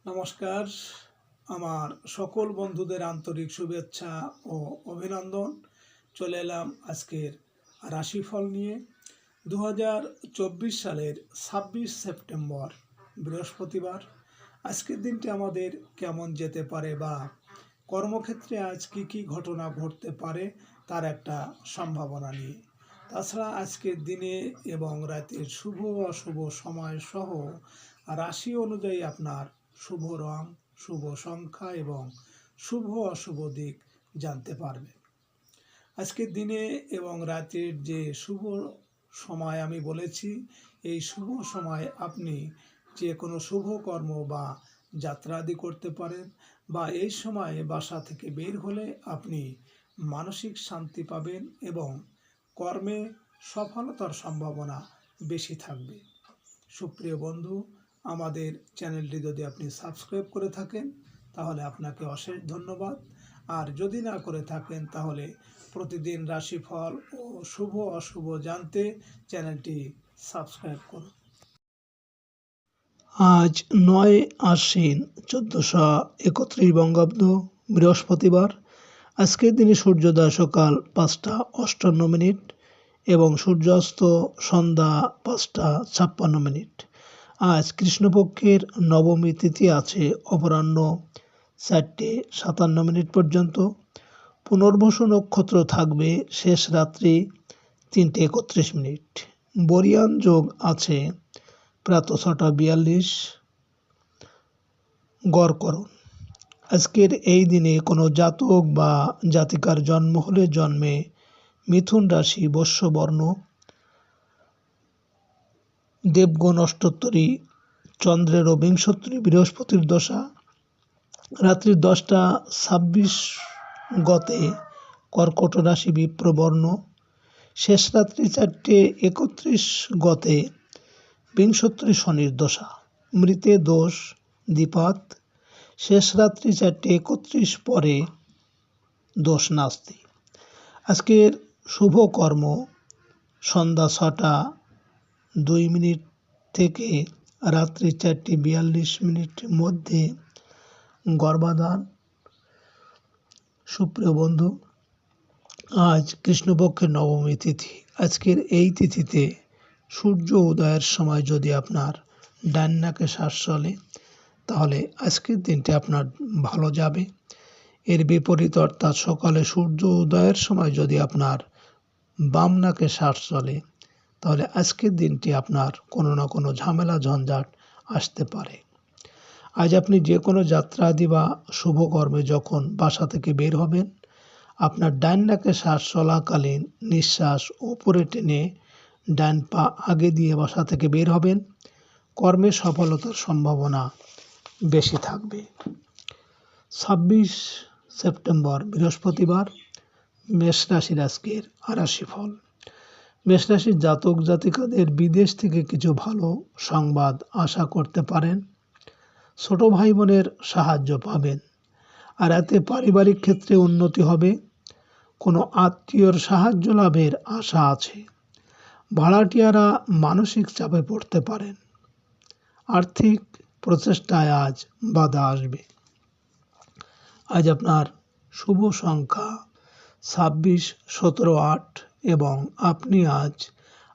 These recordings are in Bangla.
নমস্কার। আমার সকল বন্ধুদের আন্তরিক শুভেচ্ছা ও অভিনন্দন। চলে এলাম আজকের রাশিফল নিয়ে। 2024 সালের 26 সেপ্টেম্বর বৃহস্পতিবার। আজকের দিনটি আমাদের কেমন যেতে পারে বা কর্মক্ষেত্রে আজ কী ঘটনা ঘটতে পারে তার একটা সম্ভাবনা নিয়ে। তাছাড়া আজকের দিনে এবং রাতের শুভ অশুভ সময় সহ রাশি অনুযায়ী আপনার শুভ রং, শুভ সংখ্যা এবং শুভ অশুভ দিক জানতে পারবেন। আজকের দিনে এবং রাতের যে শুভ সময় আমি বলেছি, এই শুভ সময় আপনি যে কোনো শুভ কর্ম বা যাত্রা আদি করতে পারেন, বা এই সময়ে বাসা থেকে বের হলে আপনি মানসিক শান্তি পাবেন এবং কর্মে সফলতার সম্ভাবনা বেশি থাকবে। সুপ্রিয় বন্ধু, আমাদের চ্যানেলটি যদি আপনি সাবস্ক্রাইব করে থাকেন তাহলে আপনাকে অশেষ ধন্যবাদ। আর যদি না করে থাকেন তাহলে প্রতিদিন রাশিফল ও শুভ অশুভ জানতে চ্যানেলটি সাবস্ক্রাইব করুন। আজ 9 আশ্বিন 1431 বঙ্গাব্দ বৃহস্পতিবার। আজকের দিনে সূর্যোদয় সকাল 5:58 এবং সূর্যাস্ত সন্ধ্যা 5:56। আজ কৃষ্ণপক্ষের নবমী তিথি আছে অপরাহ্ন 4:57 পর্যন্ত। পুনর্বসু নক্ষত্র থাকবে শেষ রাত্রি 3:31। বরিয়ান যোগ আছে প্রাতঃ 6:42 গড়করণ। আজকের এই দিনে কোনো জাতক বা জাতিকার জন্ম হলে জন্মে মিথুন রাশি, বস্য বর্ণ, দেবগণ অষ্টোত্তরী, চন্দ্রেরও বিংশোত্তরী, বৃহস্পতির দশা রাত্রি 10:26 গতে কর্কট রাশি, বিপ্রবর্ণ, শেষ রাত্রি 4:31 গতে বিংশোত্তরী শনির দশা, মৃতে দোষ দ্বিপাত, শেষ রাত্রি 4:31 পরে দোষ নাস্তি। আজকের শুভ কর্ম সন্ধ্যা 6:02 থেকে রাত্রি 4:42 মধ্যে গর্ভাধান। সুপ্রিয় বন্ধু, আজ কৃষ্ণপক্ষের নবমী তিথি। আজকের এই তিথিতে সূর্য উদয়ের সময় যদি আপনার ডান নাকে শ্বাস চলে তাহলে আজকের দিনটি আপনার ভালো যাবে। এর বিপরীত অর্থাৎ সকালে সূর্য উদয়ের সময় যদি আপনার বাম নাকে শ্বাস চলে তাহলে আজকের দিনটি আপনার কোনো না কোনো ঝামেলা ঝঞ্ঝাট আসতে পারে। আজ আপনি যে কোনো যাত্রা আদি বা শুভকর্মে যখন বাসা থেকে বের হবেন, আপনার ডান নাকে শ্বাস চলাকালীন নিঃশ্বাস উপরে টেনে ডান পা আগে দিয়ে বাসা থেকে বের হবেন। কর্মে সফলতার সম্ভাবনা বেশি থাকবে। 26 সেপ্টেম্বর বৃহস্পতিবার। মেষ রাশির আজকের রাশিফল। মেষ রাশির জাতক জাতিকাদের বিদেশ থেকে কিছু ভালো সংবাদ আশা করতে পারেন। ছোট ভাই বোনের সাহায্য পাবেন। আর এতে পারিবারিক ক্ষেত্রে উন্নতি হবে। কোনো আত্মীয়র সাহায্য লাভের আশা আছে। ভাড়াটিয়ারা মানসিক চাপে পড়তে পারেন। আর্থিক প্রচেষ্টায় আজ বাধা আসবে। আজ আপনার শুভ সংখ্যা 26, 17, 8 এবং আপনি আজ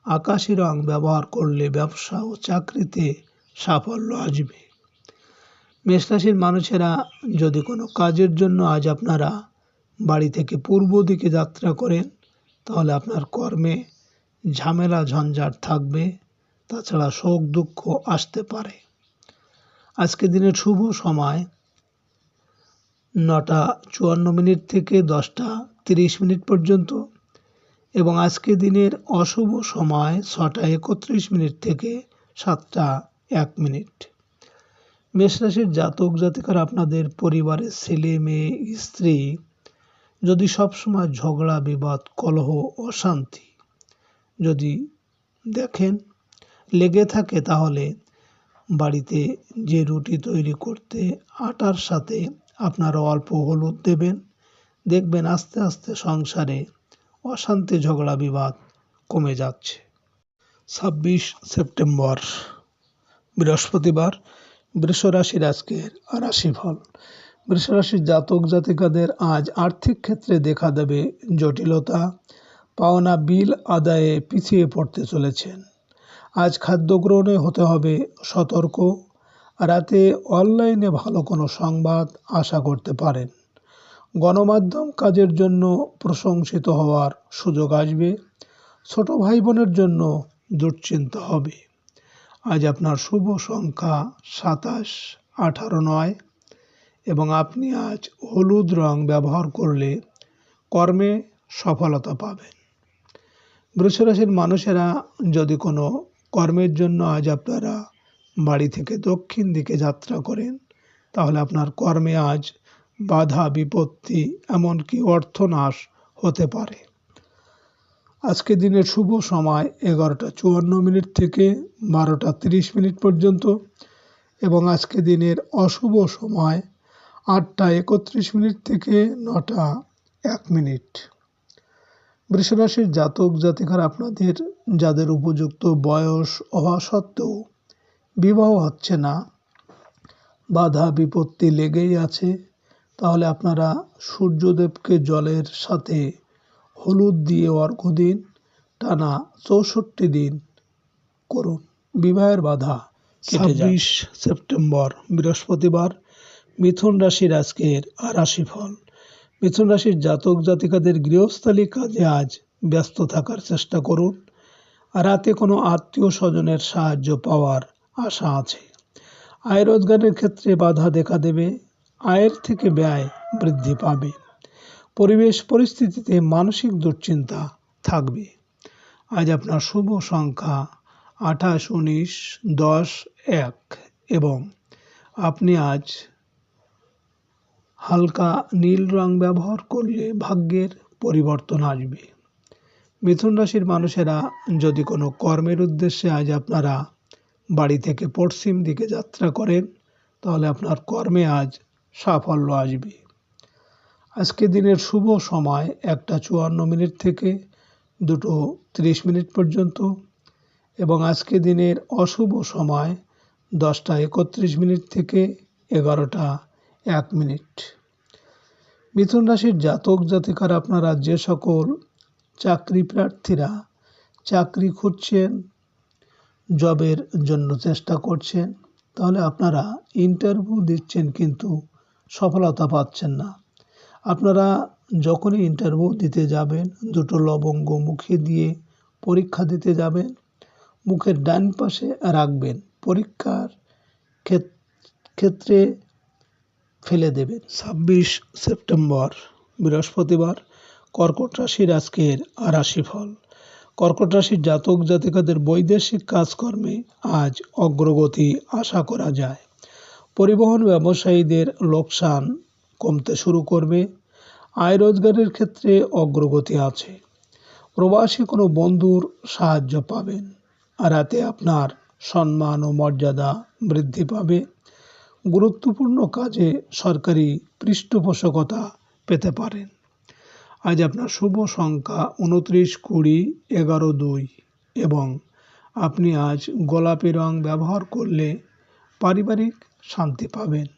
আকাশি রং ব্যবহার করলে ব্যবসা ও চাকরিতে সাফল্য আসবে। মেষরাশির মানুষেরা যদি কোনো কাজের জন্য আজ আপনারা বাড়ি থেকে পূর্ব দিকে যাত্রা করেন তাহলে আপনার কর্মে ঝামেলা ঝঞ্ঝাট থাকবে। তাছাড়া শোক দুঃখ আসতে পারে। আজকের দিনের শুভ সময় 9:54 থেকে 10:30 পর্যন্ত এবং আজকের দিনের অশুভ সময় 6:31 থেকে 7:01। মেষরাশির জাতক জাতিকারা আপনাদের পরিবারের ছেলে মেয়ে স্ত্রী যদি সবসময় ঝগড়া বিবাদ কলহ অশান্তি যদি দেখেন লেগে থাকে তাহলে বাড়িতে যে রুটি তৈরি করতে আটার সাথে আপনারা অল্প হলুদ দেবেন। দেখবেন আস্তে আস্তে সংসারে অশান্তি ঝগড়া বিবাদ কমে যাচ্ছে। 26 সেপ্টেম্বর বৃহস্পতিবার। বৃষ রাশির আজকের রাশিফল। বৃষ রাশির জাতক জাতিকাদের আজ আর্থিক ক্ষেত্রে দেখা দেবে জটিলতা, পাওনা বিল আদায়ে পিছিয়ে পড়তে চলেছেন। আজ খাদ্য গ্রহণে হতে হবে সতর্ক। রাতে অনলাইনে ভালো কোনো সংবাদ আশা করতে পারেন। গণমাধ্যম কাজের জন্য প্রশংসিত হওয়ার সুযোগ আসবে। ছোট ভাই বোনের জন্য দুশ্চিন্তা হবে। আজ আপনার শুভ সংখ্যা 27, 18, 9 এবং আপনি আজ হলুদ রং ব্যবহার করলে কর্মে সফলতা পাবেন। বৃষ রাশির মানুষেরা যদি কোনো কর্মের জন্য আজ আপনারা বাড়ি থেকে দক্ষিণ দিকে যাত্রা করেন, তাহলে আপনার কর্মে আজ বাধা বিপত্তি এমনকি অর্থনাশ হতে পারে। আজকে দিনের শুভ সময় 11:54 থেকে 12:30 পর্যন্ত এবং আজকে দিনের অশুভ সময় 8:31 থেকে 9:01। বৃষ রাশির জাতক জাতিকারা আপনাদের যাদের উপযুক্ত বয়স হওয়া সত্ত্বেও বিবাহ হচ্ছে না, বাধা বিপত্তি লেগেই আছে, তাহলে আপনারা সূর্যদেবকে জলের সাথে হলুদ দিয়ে অর্ঘ্য দিন। টানা 64 দিন করুন, বিবাহের বাধা কেটে যাবে। 26 সেপ্টেম্বর বৃহস্পতিবার, মিথুন রাশির আজকের রাশিফল। মিথুন রাশির জাতক জাতিকাদের গৃহস্থালী কাজে আজ ব্যস্ত থাকার চেষ্টা করুন। রাতে কোনো আত্মীয় স্বজনের সাহায্য পাওয়ার আশা আছে। আয় রোজগারের ক্ষেত্রে বাধা দেখা দেবে। আয়ের থেকে ব্যয় বৃদ্ধি পাবে। পরিবেশ পরিস্থিতিতে মানসিক দুশ্চিন্তা থাকবে। আজ আপনার শুভ সংখ্যা 28, 19, 10, 1 এবং আপনি আজ হালকা নীল রং ব্যবহার করলে ভাগ্যের পরিবর্তন আসবে। মিথুন রাশির মানুষেরা যদি কোনো কর্মের উদ্দেশ্যে আজ আপনারা বাড়ি থেকে পশ্চিম দিকে যাত্রা করেন, তাহলে আপনার কর্মে আজ সাফল্য আসবে। আজকে দিনের শুভ সময় 1:54 থেকে 2:30 পর্যন্ত এবং আজকে দিনের অশুভ সময় 10:31 থেকে 11:01। মিথুন রাশির জাতক জাতিকারা আপনারা যে সকল চাকরি প্রার্থীরা চাকরি খুঁজছেন, জবের জন্য চেষ্টা করছেন, তাহলে আপনারা ইন্টারভিউ দিচ্ছেন কিন্তু সফলতা পাচ্ছেন না। আপনারা যখনই ইন্টারভিউ দিতে যাবেন, 2 লবঙ্গ মুখে দিয়ে পরীক্ষা দিতে যাবেন, মুখের ডান পাশে রাখবেন, পরীক্ষার ক্ষেত্রে ফেলে দেবেন। 26 সেপ্টেম্বর বৃহস্পতিবার, কর্কট রাশির আজকের রাশিফল। কর্কট রাশির জাতক জাতিকাদের বৈদেশিক কাজকর্মে আজ অগ্রগতি আশা করা যায়। পরিবহন ব্যবসায়ীদের লোকসান কমতে শুরু করবে। আয় রোজগারের ক্ষেত্রে অগ্রগতি আছে। প্রবাসী কোনো বন্ধুর সাহায্য পাবেন। রাতে আপনার সম্মান ও মর্যাদা বৃদ্ধি পাবে। গুরুত্বপূর্ণ কাজে সরকারি পৃষ্ঠপোষকতা পেতে পারেন। আজ আপনার শুভ সংখ্যা 29, 20, 11, 2 এবং আপনি আজ গোলাপি রং ব্যবহার করলে পারিবারিক শান্তি পাবেন।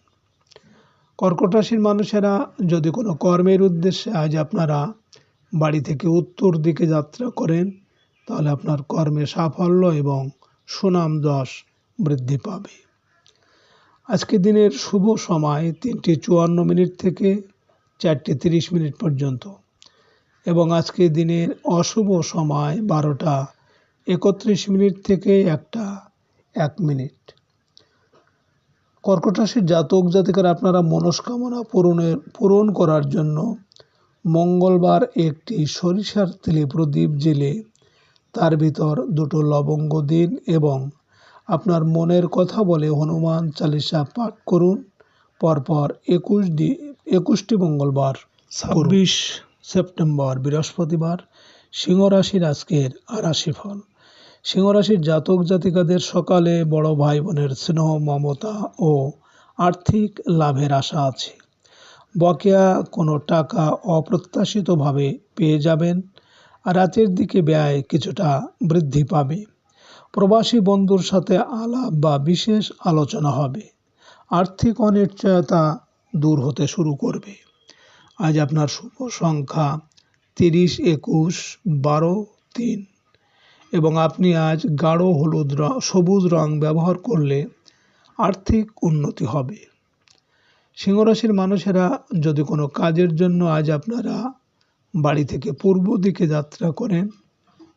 কর্কট রাশির মানুষেরা যদি কোনো কর্মের উদ্দেশ্যে আজ আপনারা বাড়ি থেকে উত্তর দিকে যাত্রা করেন, তাহলে আপনার কর্মে সাফল্য এবং সুনাম যশ বৃদ্ধি পাবে। আজকে দিনের শুভ সময় 3:54 থেকে 4:30 পর্যন্ত এবং আজকে দিনের অশুভ সময় 12:31 থেকে 1:01। কর্কট রাশির জাতক জাতিকারা আপনারা মনস্কামনা পূরণ করার জন্য মঙ্গলবার একটি সরিষার তেলে প্রদীপ জ্বেলে তার ভিতর 2 লবঙ্গ দিন এবং আপনার মনের কথা বলে হনুমান চালিসা পাঠ করুন। পরপর 21টি মঙ্গলবার। 26 সেপ্টেম্বর বৃহস্পতিবার, সিংহ রাশির আজকের রাশিফল। সিংহ রাশির জাতক জাতিকাদের সকালে বড় ভাই বোনের স্নেহ মমতা ও আর্থিক লাভের আশা আছে। বকেয়া কোনো টাকা অপ্রত্যাশিতভাবে পেয়ে যাবেন। রাতের দিকে ব্যয় কিছুটা বৃদ্ধি পাবে। প্রবাসী বন্ধুর সাথে আলাপ বা বিশেষ আলোচনা হবে। আর্থিক অনিশ্চয়তা দূর হতে শুরু করবে। আজ আপনার শুভ সংখ্যা 30, 21, 12, 3 এবং আপনি আজ গাঢ় সবুজ রং ব্যবহার করলে আর্থিক উন্নতি হবে। সিংহ রাশির মানুষেরা যদি কোনো কাজের জন্য আজ আপনারা বাড়ি থেকে পূর্ব দিকে যাত্রা করেন,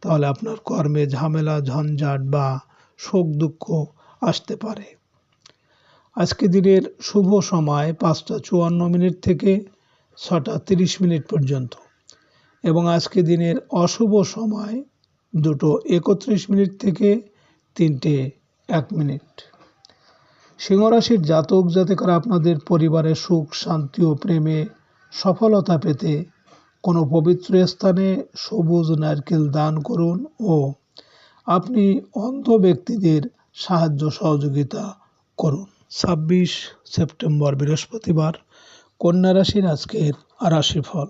তাহলে আপনার কর্মে ঝামেলা, ঝঞ্ঝাট বা শোক দুঃখ আসতে পারে। আজকে দিনের শুভ সময় 5:54 থেকে 6:30 পর্যন্ত এবং আজকে দিনের অশুভ সময় 2:31 থেকে 3:01। সিংহ রাশির জাতক জাতিকারা আপনাদের পরিবারের সুখ, শান্তি ও প্রেমে সফলতা পেতে কোনো পবিত্র স্থানে সবুজ নারকেল দান করুন ও আপনি অন্ধ ব্যক্তিদের সাহায্য সহযোগিতা করুন। 26 সেপ্টেম্বর বৃহস্পতিবার, কন্যা রাশির আজকের রাশিফল।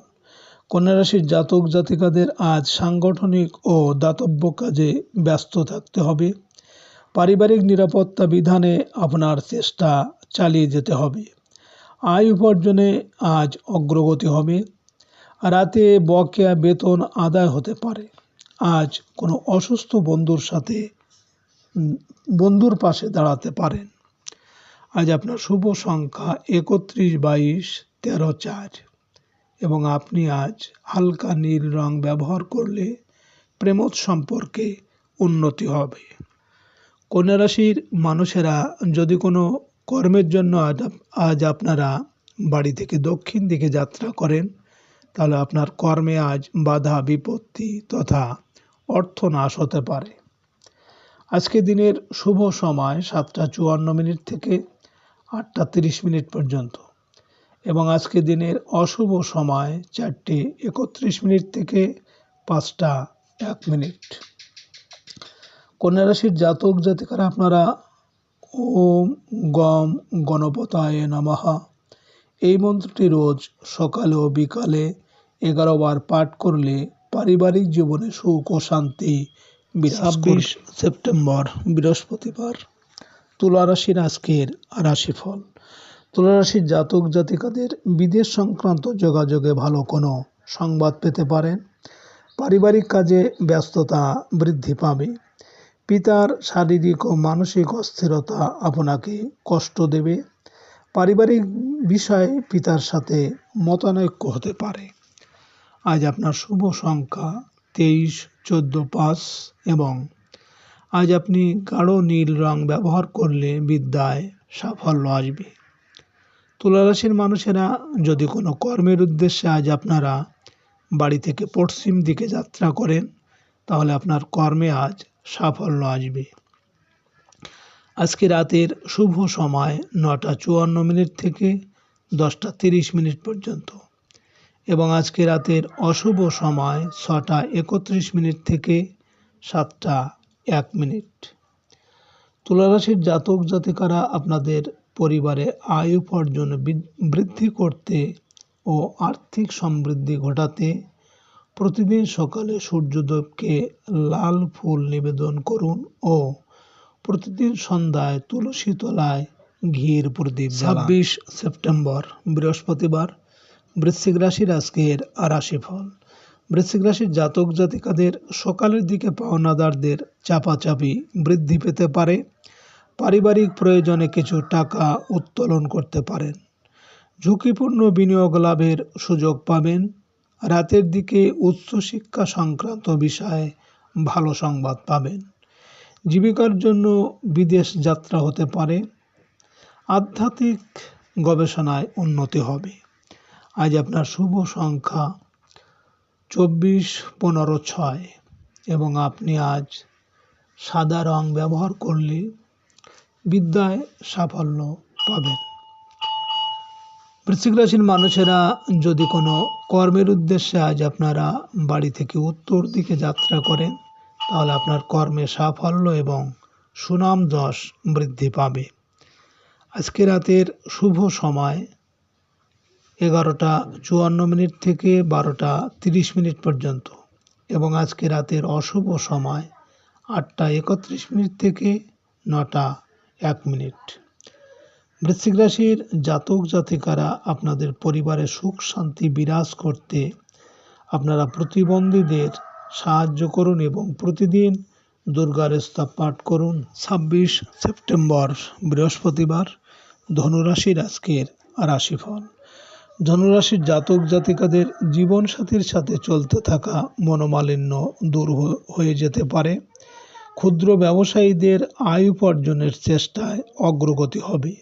কন্যা রাশির জাতক জাতিকাদের আজ সাংগঠনিক ও দাতব্য কাজে ব্যস্ত থাকতে হবে। পারিবারিক নিরাপত্তা বিধানে আপনার চেষ্টা চালিয়ে যেতে হবে। আয় উপার্জনে আজ অগ্রগতি হবে। রাতে বকেয়া বেতন আদায় হতে পারে। আজ কোনো অসুস্থ বন্ধুর পাশে দাঁড়াতে পারেন। আজ আপনার শুভ সংখ্যা 31, 22, 13, 4 এবং আপনি আজ হালকা নীল রং ব্যবহার করলে প্রেমজ সম্পর্কে উন্নতি হবে। কন্যা রাশির মানুষেরা যদি কোনো কর্মের জন্য আজ আপনারা বাড়ি থেকে দক্ষিণ দিকে যাত্রা করেন, তাহলে আপনার কর্মে আজ বাধা, বিপত্তি তথা অর্থনাশ হতে পারে। আজকে দিনের শুভ সময় 7:54 থেকে 8:30 পর্যন্ত এবং আজকে দিনের অশুভ সময় 4:31 থেকে 5:01। কন্যা রাশির জাতক জাতিকারা আপনারা ওম গম গণপতায় নমঃ এই মন্ত্রটি রোজ সকালে ও বিকালে 11 বার পাঠ করলে পারিবারিক জীবনে সুখ ও শান্তি বিরাজ করবে। 26 সেপ্টেম্বর বৃহস্পতিবার, তুলা রাশির আজকের রাশিফল। তুলা রাশির জাতক জাতিকাদের বিদেশ সংক্রান্ত যোগাযোগে ভালো কোনো সংবাদ পেতে পারেন। পারিবারিক কাজে ব্যস্ততা বৃদ্ধি পাবে। পিতার শারীরিক ও মানসিক অস্থিরতা আপনাকে কষ্ট দেবে। পারিবারিক বিষয়ে পিতার সাথে মতানৈক্য হতে পারে। আজ আপনার শুভ সংখ্যা 23, 14, 5 এবং আজ আপনি গাঢ় নীল রং ব্যবহার করলে বিদ্যায় সাফল্য আসবে। তুলা রাশির মানুষেরা যদি কোনো কর্মের উদ্দেশ্যে আজ আপনারা বাড়ি থেকে পশ্চিম দিকে যাত্রা করেন, তাহলে আপনার কর্মে আজ সাফল্য আসবে। আজকে রাতের শুভ সময় 9:54 থেকে 10:30 পর্যন্ত এবং আজকে রাতের অশুভ সময় 6:31 থেকে 7:01। তুলা রাশির জাতক জাতিকারা আপনাদের পরিবারে আয় উপার্জন বৃদ্ধি করতে ও আর্থিক সমৃদ্ধি ঘটাতে প্রতিদিন সকালে সূর্যদেবকে লাল ফুল নিবেদন করুন ও প্রতিদিন সন্ধ্যায় তুলসী তলায় ঘির প্রদীপ জ্বালান। 26 সেপ্টেম্বর বৃহস্পতিবার, বৃশ্চিক রাশির আজকের রাশিফল। বৃশ্চিক রাশির জাতক জাতিকাদের সকালের দিকে পাওনাদারদের চাপাচাপি বৃদ্ধি পেতে পারে। পারিবারিক প্রয়োজনে কিছু টাকা উত্তোলন করতে পারেন। ঝুঁকিপূর্ণ বিনিয়োগ লাভের সুযোগ পাবেন। রাতের দিকে উচ্চশিক্ষা সংক্রান্ত বিষয়ে ভালো সংবাদ পাবেন। জীবিকার জন্য বিদেশ যাত্রা হতে পারে। আধ্যাত্মিক গবেষণায় উন্নতি হবে। আজ আপনার শুভ সংখ্যা 24, 15, 6 এবং আপনি আজ সাদা রং ব্যবহার করলে বিদ্যায় সাফল্য পাবেন। বৃশ্চিক রাশির মানুষেরা যদি কোনো কর্মের উদ্দেশ্যে আজ আপনারা বাড়ি থেকে উত্তর দিকে যাত্রা করেন, তাহলে আপনার কর্মে সাফল্য এবং সুনাম যশ বৃদ্ধি পাবে। আজকে রাতের শুভ সময় 11:54 থেকে 12:30 পর্যন্ত এবং আজকে রাতের অশুভ সময় 8:31 থেকে 9:01। বৃশ্চিক রাশির জাতক জাতিকারা আপনাদের পরিবারে সুখ শান্তি বিরাজ করতে আপনারা প্রতিবন্ধীদের সাহায্য করুন এবং প্রতিদিন দুর্গার স্তব পাঠ করুন। 26 সেপ্টেম্বর বৃহস্পতিবার ধনুরাশির আজকের রাশিফল। ধনুরাশির জাতক জাতিকাদের জীবনসাথীর সাথে চলতে থাকা মনোমালিন্য দূর হয়ে যেতে পারে। ক্ষুদ্র ব্যবসায়ীদের আয় উপার্জনের চেষ্টায় অগ্রগতি হবে।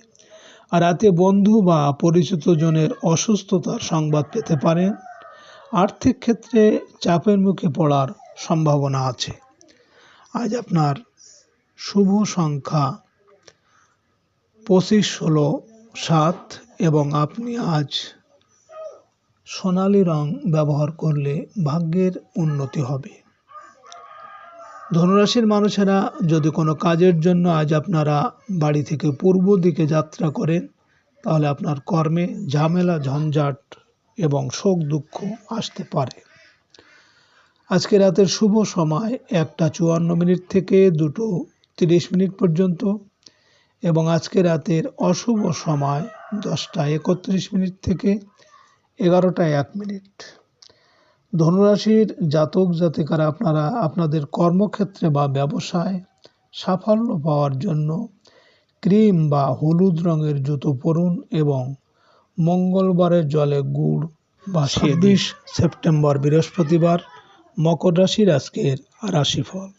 আর রাতে বন্ধু বা পরিচিত জনের অসুস্থতার সংবাদ পেতে পারেন। আর্থিক ক্ষেত্রে চাপের মুখে পড়ার সম্ভাবনা আছে। আজ আপনার শুভ সংখ্যা 25, 16, 7 এবং আপনি আজ সোনালী রং ব্যবহার করলে ভাগ্যের উন্নতি হবে। ধনুরাশির মানুষেরা যদি কোনো কাজের জন্য আজ আপনারা বাড়ি থেকে পূর্ব দিকে যাত্রা করেন, তাহলে আপনার কর্মে ঝামেলা ঝঞ্ঝাট এবং শোক দুঃখ আসতে পারে। আজকে রাতের শুভ সময় 1:54 থেকে 2:30 পর্যন্ত এবং আজকে রাতের অশুভ সময় 10:31 থেকে 11:01। ধনুরাশির জাতক জাতিকারা আপনারা আপনাদের কর্মক্ষেত্রে বা ব্যবসায় সাফল্য পাওয়ার জন্য ক্রিম বা হলুদ রঙের জুতো পরুন এবং মঙ্গলবারের জলে গুড় বা 26 সেপ্টেম্বর বৃহস্পতিবার মকর রাশির আজকের রাশিফল।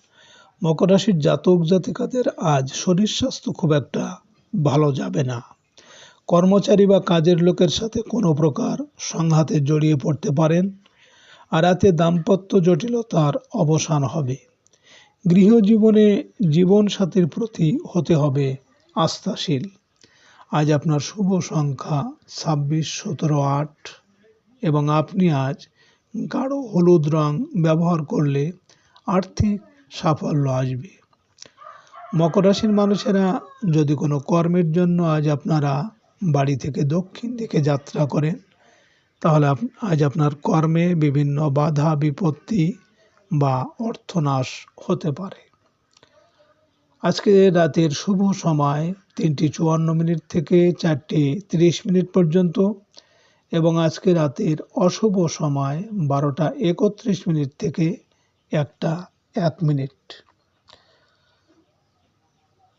মকর রাশির জাতক জাতিকাদের আজ শরীর স্বাস্থ্য খুব একটা ভালো যাবে না। কর্মচারী বা কাজের লোকের সাথে কোনো প্রকার সংঘাতে জড়িয়ে পড়তে পারেন। আর রাতে দাম্পত্য জটিলতার অবসান হবে। গৃহজীবনে জীবনসাথীর প্রতি হতে হবে আস্থাশীল। আজ আপনার শুভ সংখ্যা 26, 17, 8 এবং আপনি আজ গাঢ় হলুদ রং ব্যবহার করলে আর্থিক সাফল্য আসবে। মকর রাশির মানুষেরা যদি কোনো কর্মের জন্য আজ আপনারা বাড়ি থেকে দক্ষিণ দিকে যাত্রা করেন, তাহলে আজ আপনার কর্মে বিভিন্ন বাধা বিপত্তি বা অর্থনাশ হতে পারে। আজকে রাতের শুভ সময় 3:54 থেকে 4:30 পর্যন্ত এবং আজকে রাতের অশুভ সময় 12:31 থেকে 1:01।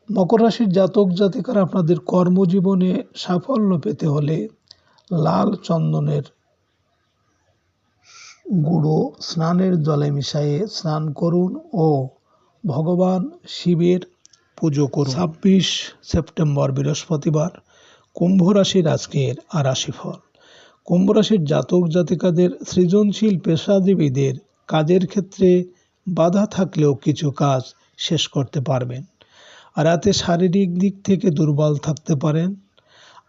মকর রাশির জাতক জাতিকারা আপনাদের কর্মজীবনে সাফল্য পেতে হলে লাল চন্দনের গুঁড়ো স্নানের জলে মিশিয়ে স্নান করুন ও ভগবান শিবের পুজো করুন। 26 সেপ্টেম্বর বৃহস্পতিবার কুম্ভ রাশির আজকের রাশিফল। কুম্ভ রাশির জাতক জাতিকাদের সৃজনশীল পেশাজীবীদের কাজের ক্ষেত্রে বাধা থাকলেও কিছু কাজ শেষ করতে পারবেন। রাতে শারীরিক দিক থেকে দুর্বল থাকতে পারেন।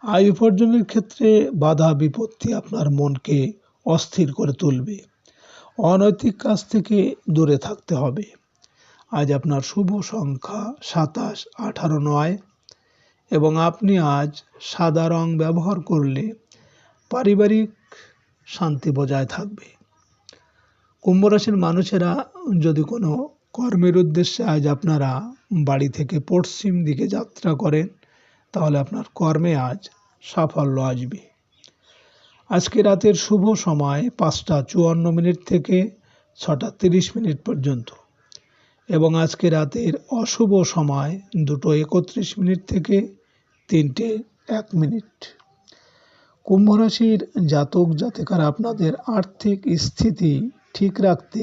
আয় উপার্জনের ক্ষেত্রে বাধা বিপত্তি আপনার মনকে অস্থির করে তুলবে। অনৈতিক কাজ থেকে দূরে থাকতে হবে। আজ আপনার শুভ সংখ্যা 27, 18, 9 এবং আপনি আজ সাদা রং ব্যবহার করলে পারিবারিক শান্তি বজায় থাকবে। কুম্ভ রাশির মানুষেরা যদি কোনো কর্মের উদ্দেশ্যে আজ আপনারা বাড়ি থেকে পশ্চিম দিকে যাত্রা করেন, তাহলে আপনার কর্মে আজ সাফল্য আসবে। আজকে রাতের শুভ সময় 5:54 থেকে 6:30 পর্যন্ত এবং আজকে রাতের অশুভ সময় 2:31 থেকে 3:01। কুম্ভ রাশির জাতক জাতিকারা আপনাদের আর্থিক স্থিতি ঠিক রাখতে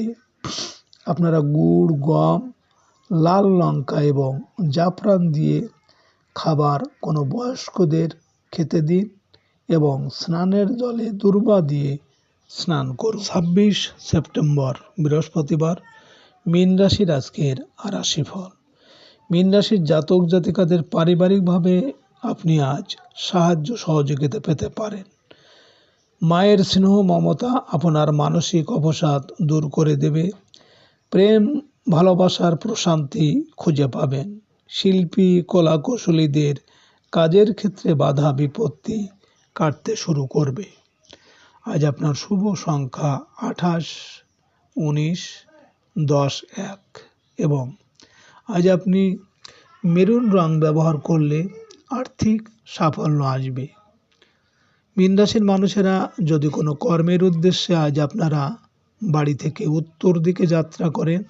আপনারা গুড়, গম, লাল লঙ্কা এবং জাফরান দিয়ে খাবার কোনো বয়স্কদের খেতে দিন এবং স্নানের জলে দুর্বা দিয়ে স্নান করুন। 26 সেপ্টেম্বর বৃহস্পতিবার মীন রাশির আজকের রাশিফল। মীন রাশির জাতক জাতিকাদের পারিবারিকভাবে আপনি আজ সাহায্য সহযোগিতা পেতে পারেন। মায়ের স্নেহ মমতা আপনার মানসিক অবসাদ দূর করে দেবে। প্রেম ভালোবাসার প্রশান্তি খুঁজে পাবেন। শিল্পী কলাকুশলীদের কাজের ক্ষেত্রে বাধা বিপত্তি কাটতে শুরু করবে। আজ আপনার শুভ সংখ্যা 28, 19, 10, 1 এবং আজ আপনি মেরুন রং ব্যবহার করলে আর্থিক সাফল্য আসবে। মীন রাশির মানুষেরা যদি কোনো কর্মের উদ্দেশ্যে আজ আপনারা বাড়ি থেকে উত্তর দিকে যাত্রা করেন,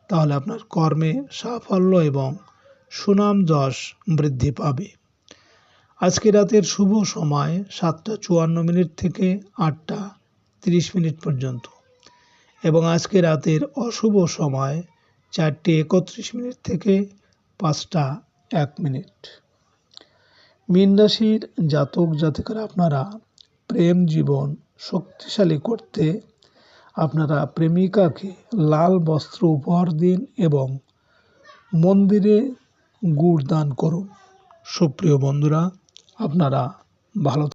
তাহলে আপনার কর্মে সাফল্য এবং সুনাম যশ বৃদ্ধি পাবে। আজকে রাতের শুভ সময় 7টা 54 থেকে 8টা 30 পর্যন্ত এবং আজকে রাতের অশুভ সময় 4টে 31 থেকে 5টা 1। মীন রাশির জাতক জাতিকারা আপনারা প্রেম জীবন শক্তিশালী করতে আপনারা প্রেমিকাকে লাল বস্ত্র উপহার দিন এবং মন্দিরে গুড় দান করুন। সুপ্রিয় বন্ধুরা, আপনারা ভালো